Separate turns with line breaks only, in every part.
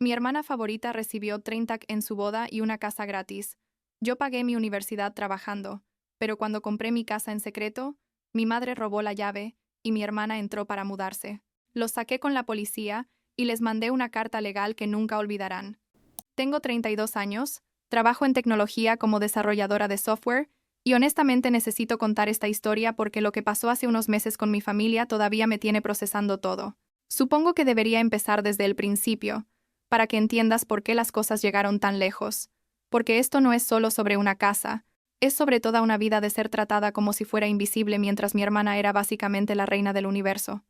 Mi hermana favorita recibió 30 en su boda y una casa gratis. Yo pagué mi universidad trabajando, pero cuando compré mi casa en secreto, mi madre robó la llave y mi hermana entró para mudarse. Los saqué con la policía y les mandé una carta legal que nunca olvidarán. Tengo 32 años, trabajo en tecnología como desarrolladora de software y honestamente necesito contar esta historia porque lo que pasó hace unos meses con mi familia todavía me tiene procesando todo. Supongo que debería empezar desde el principio, para que entiendas por qué las cosas llegaron tan lejos. Porque esto no es solo sobre una casa, es sobre toda una vida de ser tratada como si fuera invisible mientras mi hermana era básicamente la reina del universo.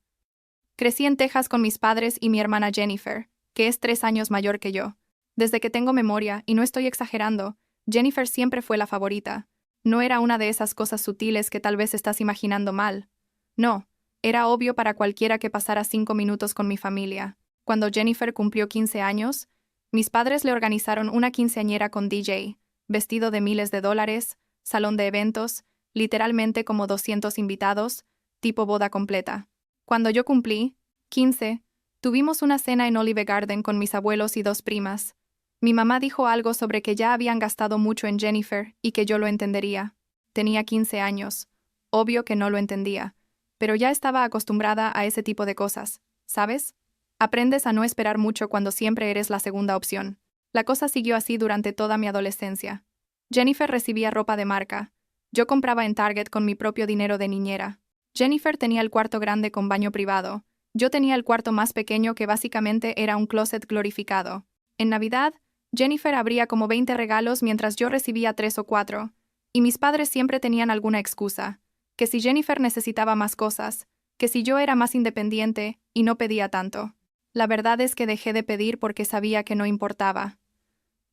Crecí en Texas con mis padres y mi hermana Jennifer, que es 3 años mayor que yo. Desde que tengo memoria, y no estoy exagerando, Jennifer siempre fue la favorita. No era una de esas cosas sutiles que tal vez estás imaginando mal. No, era obvio para cualquiera que pasara 5 minutos con mi familia. Cuando Jennifer cumplió 15 años, mis padres le organizaron una quinceañera con DJ, vestido de miles de dólares, salón de eventos, literalmente como 200 invitados, tipo boda completa. Cuando yo cumplí 15, tuvimos una cena en Olive Garden con mis abuelos y 2 primas. Mi mamá dijo algo sobre que ya habían gastado mucho en Jennifer y que yo lo entendería. Tenía 15 años. Obvio que no lo entendía, pero ya estaba acostumbrada a ese tipo de cosas, ¿sabes? Aprendes a no esperar mucho cuando siempre eres la segunda opción. La cosa siguió así durante toda mi adolescencia. Jennifer recibía ropa de marca. Yo compraba en Target con mi propio dinero de niñera. Jennifer tenía el cuarto grande con baño privado. Yo tenía el cuarto más pequeño que básicamente era un closet glorificado. En Navidad, Jennifer abría como 20 regalos mientras yo recibía 3 o 4. Y mis padres siempre tenían alguna excusa. Que si Jennifer necesitaba más cosas, que si yo era más independiente y no pedía tanto. La verdad es que dejé de pedir porque sabía que no importaba.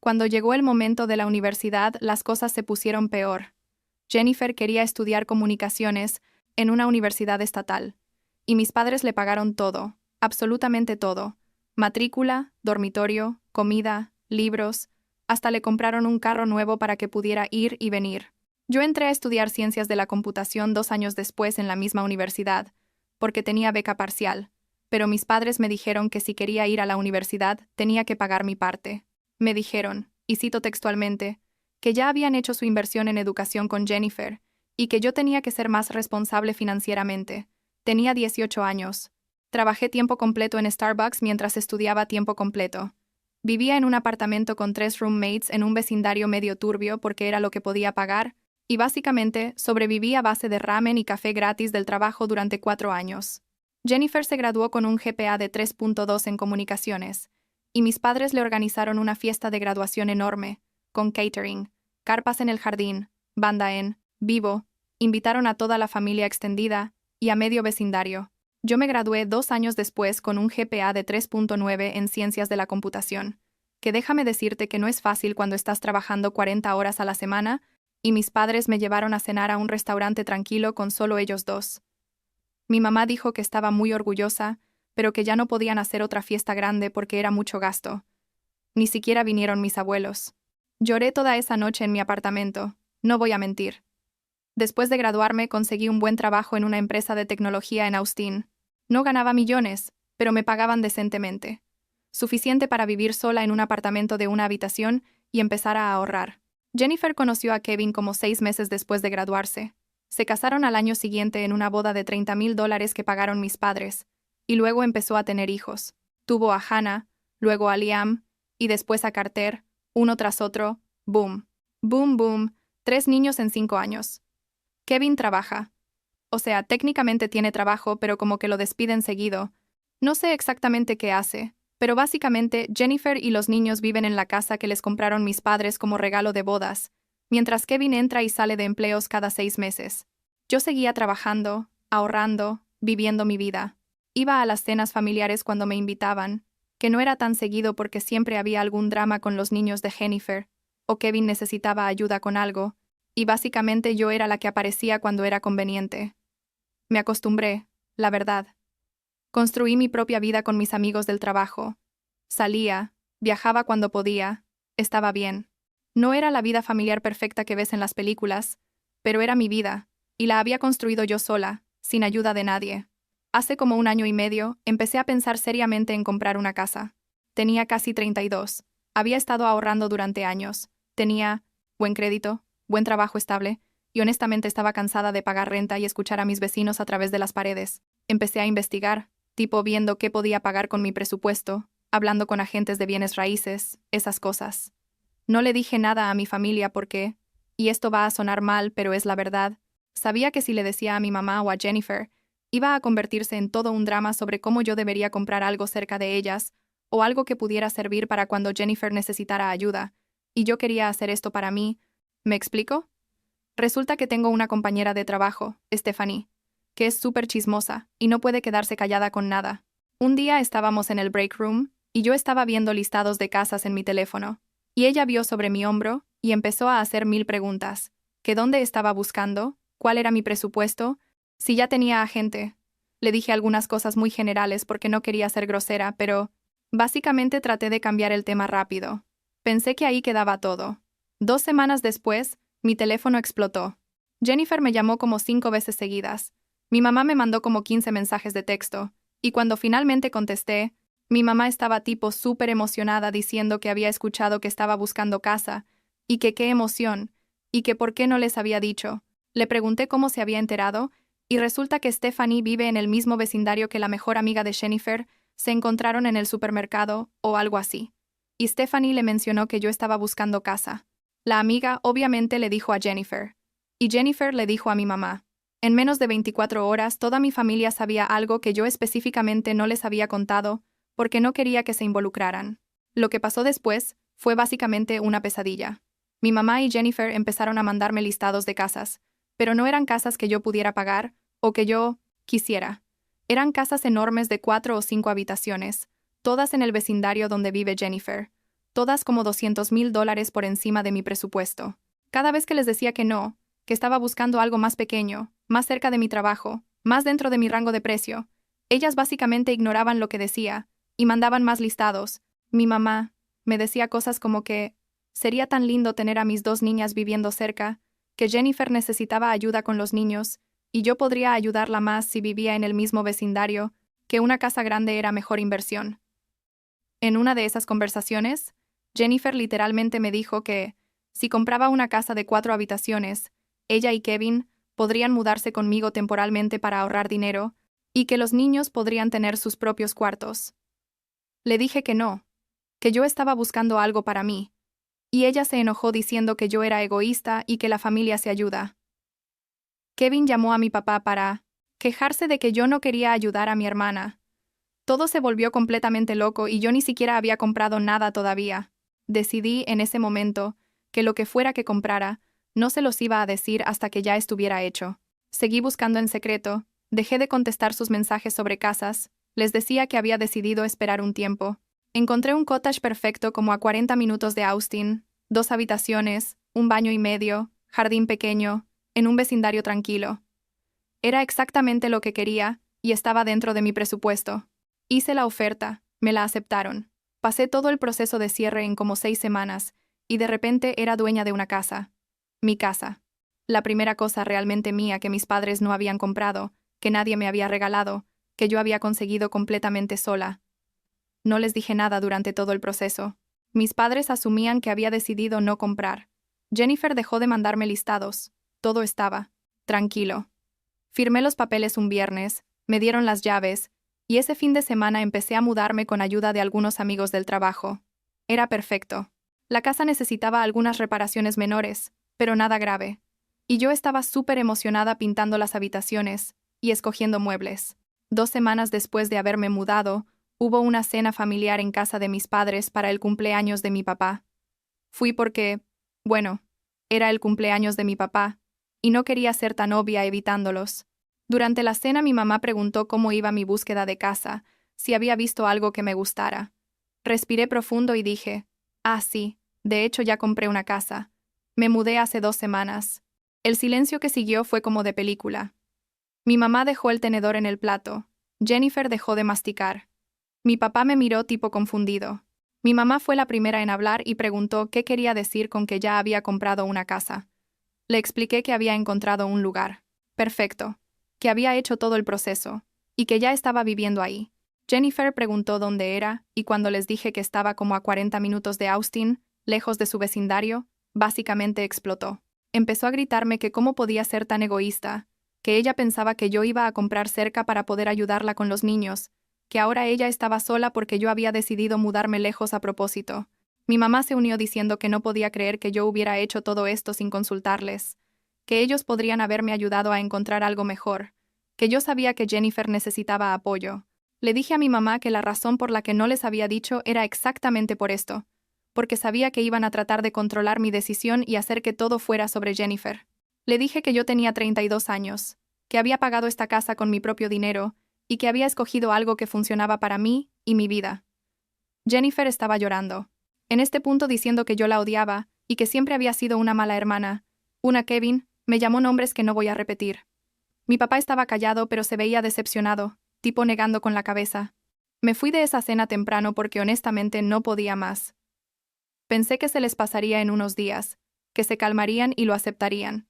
Cuando llegó el momento de la universidad, las cosas se pusieron peor. Jennifer quería estudiar comunicaciones en una universidad estatal, y mis padres le pagaron todo, absolutamente todo: matrícula, dormitorio, comida, libros, hasta le compraron un carro nuevo para que pudiera ir y venir. Yo entré a estudiar ciencias de la computación 2 años después en la misma universidad, porque tenía beca parcial, pero mis padres me dijeron que si quería ir a la universidad tenía que pagar mi parte. Me dijeron, y cito textualmente, que ya habían hecho su inversión en educación con Jennifer, y que yo tenía que ser más responsable financieramente. Tenía 18 años. Trabajé tiempo completo en Starbucks mientras estudiaba tiempo completo. Vivía en un apartamento con 3 roommates en un vecindario medio turbio porque era lo que podía pagar, y básicamente sobreviví a base de ramen y café gratis del trabajo durante 4 años. Jennifer se graduó con un GPA de 3.2 en comunicaciones, y mis padres le organizaron una fiesta de graduación enorme, con catering, carpas en el jardín, banda en vivo, invitaron a toda la familia extendida y a medio vecindario. Yo me gradué 2 años después con un GPA de 3.9 en ciencias de la computación, que déjame decirte que no es fácil cuando estás trabajando 40 horas a la semana, y mis padres me llevaron a cenar a un restaurante tranquilo con solo ellos dos. Mi mamá dijo que estaba muy orgullosa, pero que ya no podían hacer otra fiesta grande porque era mucho gasto. Ni siquiera vinieron mis abuelos. Lloré toda esa noche en mi apartamento, no voy a mentir. Después de graduarme conseguí un buen trabajo en una empresa de tecnología en Austin. No ganaba millones, pero me pagaban decentemente. Suficiente para vivir sola en un apartamento de una habitación y empezar a ahorrar. Jennifer conoció a Kevin como 6 meses después de graduarse. Se casaron al año siguiente en una boda de $30,000 que pagaron mis padres, y luego empezó a tener hijos. Tuvo a Hannah, luego a Liam, y después a Carter, uno tras otro, boom. Boom, boom, 3 niños en 5 años. Kevin trabaja. O sea, técnicamente tiene trabajo, pero como que lo despiden seguido. No sé exactamente qué hace, pero básicamente Jennifer y los niños viven en la casa que les compraron mis padres como regalo de bodas, mientras Kevin entra y sale de empleos cada 6 meses. Yo seguía trabajando, ahorrando, viviendo mi vida. Iba a las cenas familiares cuando me invitaban, que no era tan seguido porque siempre había algún drama con los niños de Jennifer, o Kevin necesitaba ayuda con algo, y básicamente yo era la que aparecía cuando era conveniente. Me acostumbré, la verdad. Construí mi propia vida con mis amigos del trabajo. Salía, viajaba cuando podía, estaba bien. No era la vida familiar perfecta que ves en las películas, pero era mi vida, y la había construido yo sola, sin ayuda de nadie. Hace como 1 año y medio, empecé a pensar seriamente en comprar una casa. Tenía casi 32. Había estado ahorrando durante años. Tenía buen crédito, buen trabajo estable, y honestamente estaba cansada de pagar renta y escuchar a mis vecinos a través de las paredes. Empecé a investigar, tipo viendo qué podía pagar con mi presupuesto, hablando con agentes de bienes raíces, esas cosas. No le dije nada a mi familia porque, y esto va a sonar mal, pero es la verdad, sabía que si le decía a mi mamá o a Jennifer, iba a convertirse en todo un drama sobre cómo yo debería comprar algo cerca de ellas, o algo que pudiera servir para cuando Jennifer necesitara ayuda, y yo quería hacer esto para mí. ¿Me explico? Resulta que tengo una compañera de trabajo, Stephanie, que es súper chismosa y no puede quedarse callada con nada. Un día estábamos en el break room y yo estaba viendo listados de casas en mi teléfono, y ella vio sobre mi hombro y empezó a hacer 1000 preguntas. ¿Que dónde estaba buscando? ¿Cuál era mi presupuesto? Si ya tenía agente. Le dije algunas cosas muy generales porque no quería ser grosera, pero básicamente traté de cambiar el tema rápido. Pensé que ahí quedaba todo. 2 semanas después, mi teléfono explotó. Jennifer me llamó como 5 veces seguidas. Mi mamá me mandó como 15 mensajes de texto, y cuando finalmente contesté, mi mamá estaba tipo súper emocionada diciendo que había escuchado que estaba buscando casa, y que qué emoción, y que por qué no les había dicho. Le pregunté cómo se había enterado, y resulta que Stephanie vive en el mismo vecindario que la mejor amiga de Jennifer, se encontraron en el supermercado o algo así. Y Stephanie le mencionó que yo estaba buscando casa. La amiga obviamente le dijo a Jennifer, y Jennifer le dijo a mi mamá. En menos de 24 horas toda mi familia sabía algo que yo específicamente no les había contado, porque no quería que se involucraran. Lo que pasó después fue básicamente una pesadilla. Mi mamá y Jennifer empezaron a mandarme listados de casas, pero no eran casas que yo pudiera pagar o que yo quisiera. Eran casas enormes de 4 o 5 habitaciones, todas en el vecindario donde vive Jennifer, todas como $200,000 por encima de mi presupuesto. Cada vez que les decía que no, que estaba buscando algo más pequeño, más cerca de mi trabajo, más dentro de mi rango de precio, ellas básicamente ignoraban lo que decía y mandaban más listados. Mi mamá me decía cosas como que sería tan lindo tener a mis 2 niñas viviendo cerca, que Jennifer necesitaba ayuda con los niños, y yo podría ayudarla más si vivía en el mismo vecindario, que una casa grande era mejor inversión. En una de esas conversaciones, Jennifer literalmente me dijo que, si compraba una casa de 4 habitaciones, ella y Kevin podrían mudarse conmigo temporalmente para ahorrar dinero, y que los niños podrían tener sus propios cuartos. Le dije que no, que yo estaba buscando algo para mí, y ella se enojó diciendo que yo era egoísta y que la familia se ayuda. Kevin llamó a mi papá para quejarse de que yo no quería ayudar a mi hermana. Todo se volvió completamente loco y yo ni siquiera había comprado nada todavía. Decidí en ese momento que lo que fuera que comprara, no se los iba a decir hasta que ya estuviera hecho. Seguí buscando en secreto, dejé de contestar sus mensajes sobre casas, les decía que había decidido esperar un tiempo. Encontré un cottage perfecto como a 40 minutos de Austin, 2 habitaciones, un baño y medio, jardín pequeño, en un vecindario tranquilo. Era exactamente lo que quería y estaba dentro de mi presupuesto. Hice la oferta, me la aceptaron. Pasé todo el proceso de cierre en como 6 semanas, y de repente era dueña de una casa. Mi casa. La primera cosa realmente mía que mis padres no habían comprado, que nadie me había regalado, que yo había conseguido completamente sola. No les dije nada durante todo el proceso. Mis padres asumían que había decidido no comprar. Jennifer dejó de mandarme listados. Todo estaba tranquilo. Firmé los papeles un viernes, me dieron las llaves, y ese fin de semana empecé a mudarme con ayuda de algunos amigos del trabajo. Era perfecto. La casa necesitaba algunas reparaciones menores, pero nada grave. Y yo estaba súper emocionada pintando las habitaciones y escogiendo muebles. 2 semanas después de haberme mudado, hubo una cena familiar en casa de mis padres para el cumpleaños de mi papá. Fui porque, bueno, era el cumpleaños de mi papá, y no quería ser tan obvia evitándolos. Durante la cena mi mamá preguntó cómo iba mi búsqueda de casa, si había visto algo que me gustara. Respiré profundo y dije, sí, de hecho ya compré una casa. Me mudé hace 2 semanas. El silencio que siguió fue como de película. Mi mamá dejó el tenedor en el plato. Jennifer dejó de masticar. Mi papá me miró tipo confundido. Mi mamá fue la primera en hablar y preguntó qué quería decir con que ya había comprado una casa. Le expliqué que había encontrado un lugar perfecto, que había hecho todo el proceso, y que ya estaba viviendo ahí. Jennifer preguntó dónde era, y cuando les dije que estaba como a 40 minutos de Austin, lejos de su vecindario, básicamente explotó. Empezó a gritarme que cómo podía ser tan egoísta, que ella pensaba que yo iba a comprar cerca para poder ayudarla con los niños, que ahora ella estaba sola porque yo había decidido mudarme lejos a propósito. Mi mamá se unió diciendo que no podía creer que yo hubiera hecho todo esto sin consultarles, que ellos podrían haberme ayudado a encontrar algo mejor, que yo sabía que Jennifer necesitaba apoyo. Le dije a mi mamá que la razón por la que no les había dicho era exactamente por esto, porque sabía que iban a tratar de controlar mi decisión y hacer que todo fuera sobre Jennifer. Le dije que yo tenía 32 años, que había pagado esta casa con mi propio dinero y que había escogido algo que funcionaba para mí y mi vida. Jennifer estaba llorando. En este punto diciendo que yo la odiaba y que siempre había sido una mala hermana. Una Kevin, me llamó nombres que no voy a repetir. Mi papá estaba callado pero se veía decepcionado, tipo negando con la cabeza. Me fui de esa cena temprano porque honestamente no podía más. Pensé que se les pasaría en unos días, que se calmarían y lo aceptarían.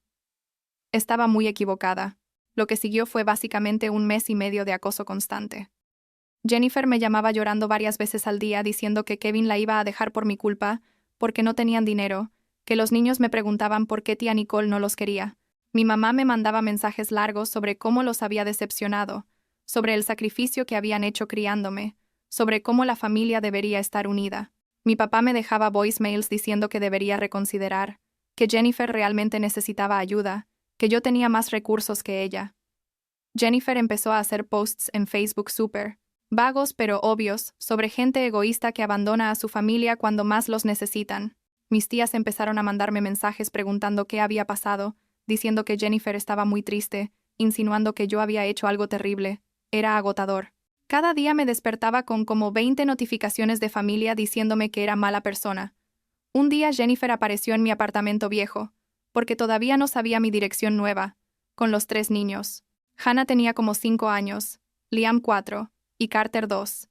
Estaba muy equivocada. Lo que siguió fue básicamente un mes y medio de acoso constante. Jennifer me llamaba llorando varias veces al día diciendo que Kevin la iba a dejar por mi culpa, porque no tenían dinero, que los niños me preguntaban por qué tía Nicole no los quería. Mi mamá me mandaba mensajes largos sobre cómo los había decepcionado, sobre el sacrificio que habían hecho criándome, sobre cómo la familia debería estar unida. Mi papá me dejaba voicemails diciendo que debería reconsiderar, que Jennifer realmente necesitaba ayuda, que yo tenía más recursos que ella. Jennifer empezó a hacer posts en Facebook súper vagos pero obvios, sobre gente egoísta que abandona a su familia cuando más los necesitan. Mis tías empezaron a mandarme mensajes preguntando qué había pasado, diciendo que Jennifer estaba muy triste, insinuando que yo había hecho algo terrible. Era agotador. Cada día me despertaba con como 20 notificaciones de familia diciéndome que era mala persona. Un día Jennifer apareció en mi apartamento viejo, porque todavía no sabía mi dirección nueva, con los 3 niños. Hannah tenía como 5 años, Liam 4, y Carter 2.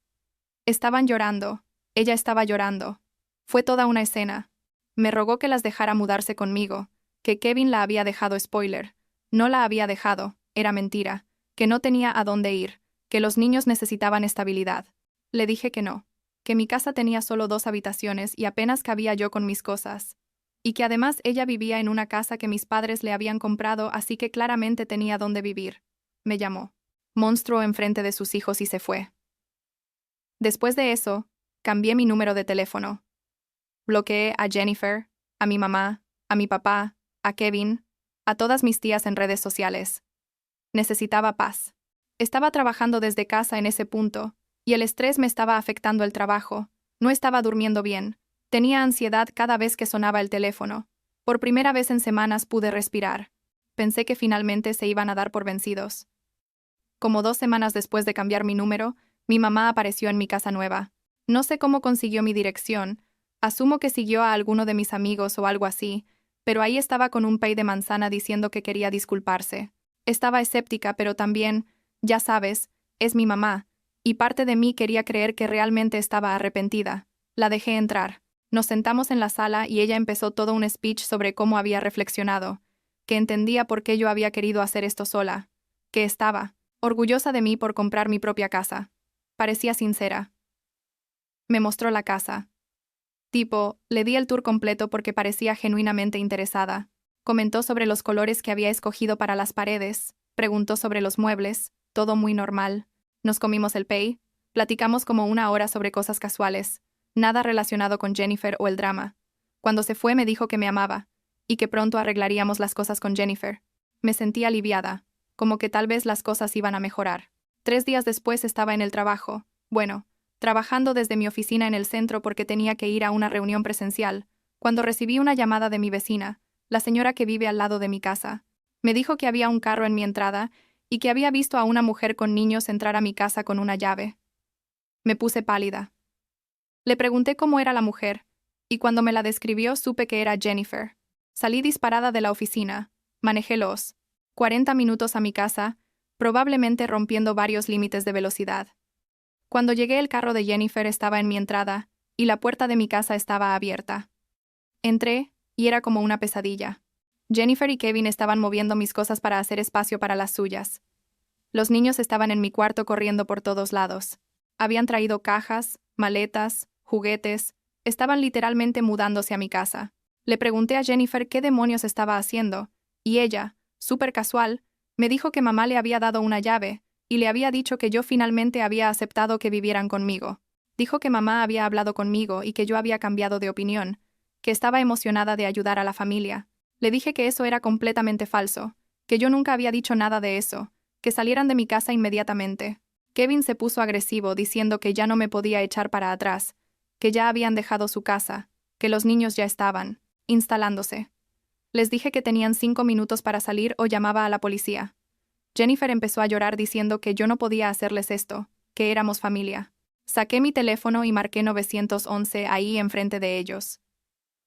Estaban llorando. Ella estaba llorando. Fue toda una escena. Me rogó que las dejara mudarse conmigo, que Kevin la había dejado spoiler. No la había dejado, era mentira, que no tenía a dónde ir, que los niños necesitaban estabilidad. Le dije que no, que mi casa tenía solo 2 habitaciones y apenas cabía yo con mis cosas, y que además ella vivía en una casa que mis padres le habían comprado, así que claramente tenía dónde vivir. Me llamó. Monstruo enfrente de sus hijos y se fue. Después de eso, cambié mi número de teléfono. Bloqueé a Jennifer, a mi mamá, a mi papá, a Kevin, a todas mis tías en redes sociales. Necesitaba paz. Estaba trabajando desde casa en ese punto, y el estrés me estaba afectando el trabajo. No estaba durmiendo bien. Tenía ansiedad cada vez que sonaba el teléfono. Por primera vez en semanas pude respirar. Pensé que finalmente se iban a dar por vencidos. Como 2 semanas después de cambiar mi número, mi mamá apareció en mi casa nueva. No sé cómo consiguió mi dirección. Asumo que siguió a alguno de mis amigos o algo así, pero ahí estaba con un pay de manzana diciendo que quería disculparse. Estaba escéptica, pero también, ya sabes, es mi mamá, y parte de mí quería creer que realmente estaba arrepentida. La dejé entrar. Nos sentamos en la sala y ella empezó todo un speech sobre cómo había reflexionado, que entendía por qué yo había querido hacer esto sola, que estaba orgullosa de mí por comprar mi propia casa. Parecía sincera. Me mostró la casa. Le di el tour completo porque parecía genuinamente interesada. Comentó sobre los colores que había escogido para las paredes, preguntó sobre los muebles, todo muy normal. Nos comimos el pay, platicamos como 1 hora sobre cosas casuales, nada relacionado con Jennifer o el drama. Cuando se fue me dijo que me amaba, y que pronto arreglaríamos las cosas con Jennifer. Me sentí aliviada, como que tal vez las cosas iban a mejorar. 3 días después estaba en el trabajo, trabajando desde mi oficina en el centro porque tenía que ir a una reunión presencial, cuando recibí una llamada de mi vecina, la señora que vive al lado de mi casa. Me dijo que había un carro en mi entrada y que había visto a una mujer con niños entrar a mi casa con una llave. Me puse pálida. Le pregunté cómo era la mujer, y cuando me la describió supe que era Jennifer. Salí disparada de la oficina, manejé los 40 minutos a mi casa, probablemente rompiendo varios límites de velocidad. Cuando llegué el carro de Jennifer estaba en mi entrada, y la puerta de mi casa estaba abierta. Entré, y era como una pesadilla. Jennifer y Kevin estaban moviendo mis cosas para hacer espacio para las suyas. Los niños estaban en mi cuarto corriendo por todos lados. Habían traído cajas, maletas, juguetes, estaban literalmente mudándose a mi casa. Le pregunté a Jennifer qué demonios estaba haciendo, y ella, súper casual, me dijo que mamá le había dado una llave, y le había dicho que yo finalmente había aceptado que vivieran conmigo. Dijo que mamá había hablado conmigo y que yo había cambiado de opinión, que estaba emocionada de ayudar a la familia. Le dije que eso era completamente falso, que yo nunca había dicho nada de eso, que salieran de mi casa inmediatamente. Kevin se puso agresivo diciendo que ya no me podía echar para atrás, que ya habían dejado su casa, que los niños ya estaban instalándose. Les dije que tenían 5 minutos para salir o llamaba a la policía. Jennifer empezó a llorar diciendo que yo no podía hacerles esto, que éramos familia. Saqué mi teléfono y marqué 911 ahí enfrente de ellos.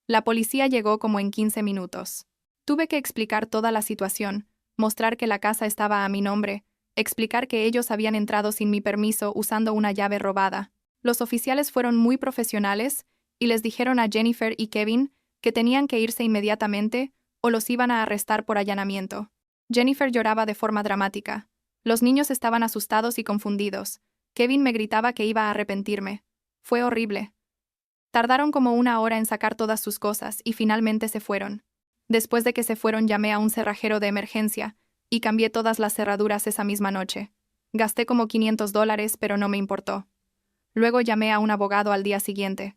La policía llegó como en 15 minutos. Tuve que explicar toda la situación, mostrar que la casa estaba a mi nombre, explicar que ellos habían entrado sin mi permiso usando una llave robada. Los oficiales fueron muy profesionales y les dijeron a Jennifer y Kevin que tenían que irse inmediatamente o los iban a arrestar por allanamiento. Jennifer lloraba de forma dramática. Los niños estaban asustados y confundidos. Kevin me gritaba que iba a arrepentirme. Fue horrible. Tardaron como 1 hora en sacar todas sus cosas y finalmente se fueron. Después de que se fueron llamé a un cerrajero de emergencia y cambié todas las cerraduras esa misma noche. Gasté como $500, pero no me importó. Luego llamé a un abogado al día siguiente.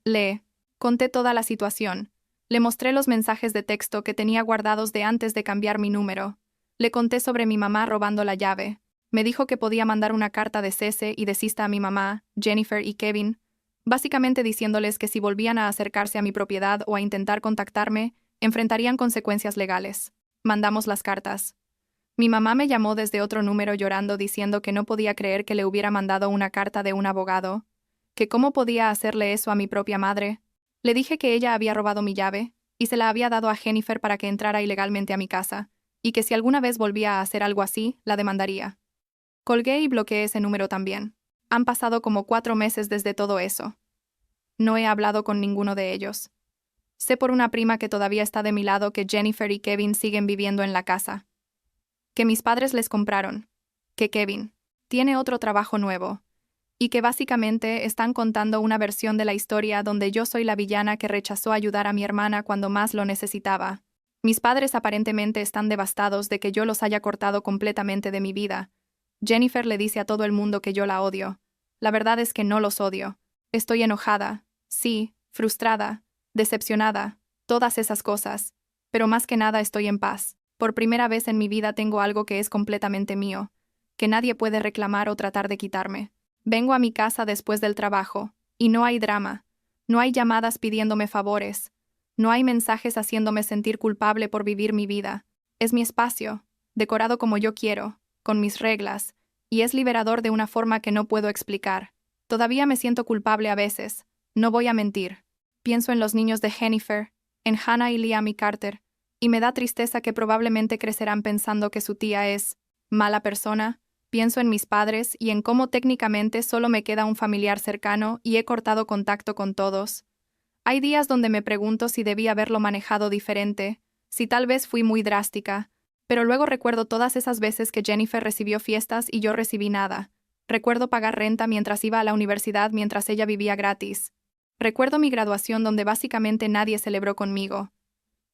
Le conté toda la situación. Le mostré los mensajes de texto que tenía guardados de antes de cambiar mi número. Le conté sobre mi mamá robando la llave. Me dijo que podía mandar una carta de cese y desista a mi mamá, Jennifer y Kevin, básicamente diciéndoles que si volvían a acercarse a mi propiedad o a intentar contactarme, enfrentarían consecuencias legales. Mandamos las cartas. Mi mamá me llamó desde otro número llorando diciendo que no podía creer que le hubiera mandado una carta de un abogado, que cómo podía hacerle eso a mi propia madre. Le dije que ella había robado mi llave y se la había dado a Jennifer para que entrara ilegalmente a mi casa, y que si alguna vez volvía a hacer algo así, la demandaría. Colgué y bloqueé ese número también. Han pasado como 4 meses desde todo eso. No he hablado con ninguno de ellos. Sé por una prima que todavía está de mi lado que Jennifer y Kevin siguen viviendo en la casa. Que mis padres les compraron. Que Kevin tiene otro trabajo nuevo. Y que básicamente están contando una versión de la historia donde yo soy la villana que rechazó ayudar a mi hermana cuando más lo necesitaba. Mis padres aparentemente están devastados de que yo los haya cortado completamente de mi vida. Jennifer le dice a todo el mundo que yo la odio. La verdad es que no los odio. Estoy enojada, sí, frustrada, decepcionada, todas esas cosas. Pero más que nada estoy en paz. Por primera vez en mi vida tengo algo que es completamente mío, que nadie puede reclamar o tratar de quitarme. Vengo a mi casa después del trabajo, y no hay drama. No hay llamadas pidiéndome favores. No hay mensajes haciéndome sentir culpable por vivir mi vida. Es mi espacio, decorado como yo quiero, con mis reglas, y es liberador de una forma que no puedo explicar. Todavía me siento culpable a veces, no voy a mentir. Pienso en los niños de Jennifer, en Hannah y Liam y Carter, y me da tristeza que probablemente crecerán pensando que su tía es mala persona. Pienso en mis padres y en cómo técnicamente solo me queda un familiar cercano y he cortado contacto con todos. Hay días donde me pregunto si debí haberlo manejado diferente, si tal vez fui muy drástica, pero luego recuerdo todas esas veces que Jennifer recibió fiestas y yo recibí nada. Recuerdo pagar renta mientras iba a la universidad mientras ella vivía gratis. Recuerdo mi graduación donde básicamente nadie celebró conmigo.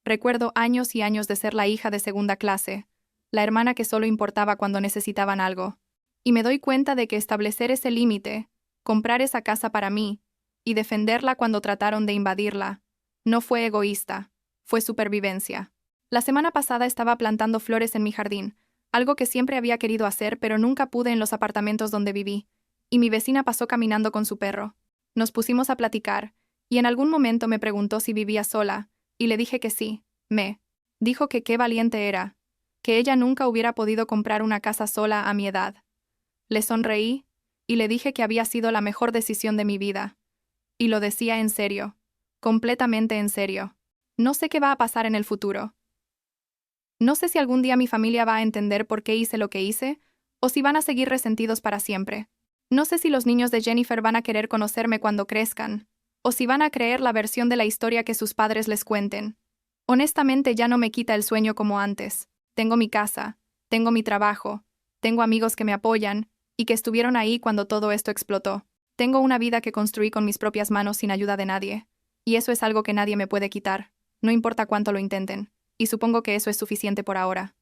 Recuerdo años y años de ser la hija de segunda clase, la hermana que solo importaba cuando necesitaban algo. Y me doy cuenta de que establecer ese límite, comprar esa casa para mí, y defenderla cuando trataron de invadirla, no fue egoísta, fue supervivencia. La semana pasada estaba plantando flores en mi jardín, algo que siempre había querido hacer pero nunca pude en los apartamentos donde viví, y mi vecina pasó caminando con su perro. Nos pusimos a platicar, y en algún momento me preguntó si vivía sola, y le dije que sí. Me dijo que qué valiente era, que ella nunca hubiera podido comprar una casa sola a mi edad. Le sonreí, y le dije que había sido la mejor decisión de mi vida. Y lo decía en serio, completamente en serio. No sé qué va a pasar en el futuro. No sé si algún día mi familia va a entender por qué hice lo que hice, o si van a seguir resentidos para siempre. No sé si los niños de Jennifer van a querer conocerme cuando crezcan, o si van a creer la versión de la historia que sus padres les cuenten. Honestamente ya no me quita el sueño como antes. Tengo mi casa, tengo mi trabajo, tengo amigos que me apoyan, y que estuvieron ahí cuando todo esto explotó. Tengo una vida que construí con mis propias manos sin ayuda de nadie, y eso es algo que nadie me puede quitar, no importa cuánto lo intenten, y supongo que eso es suficiente por ahora.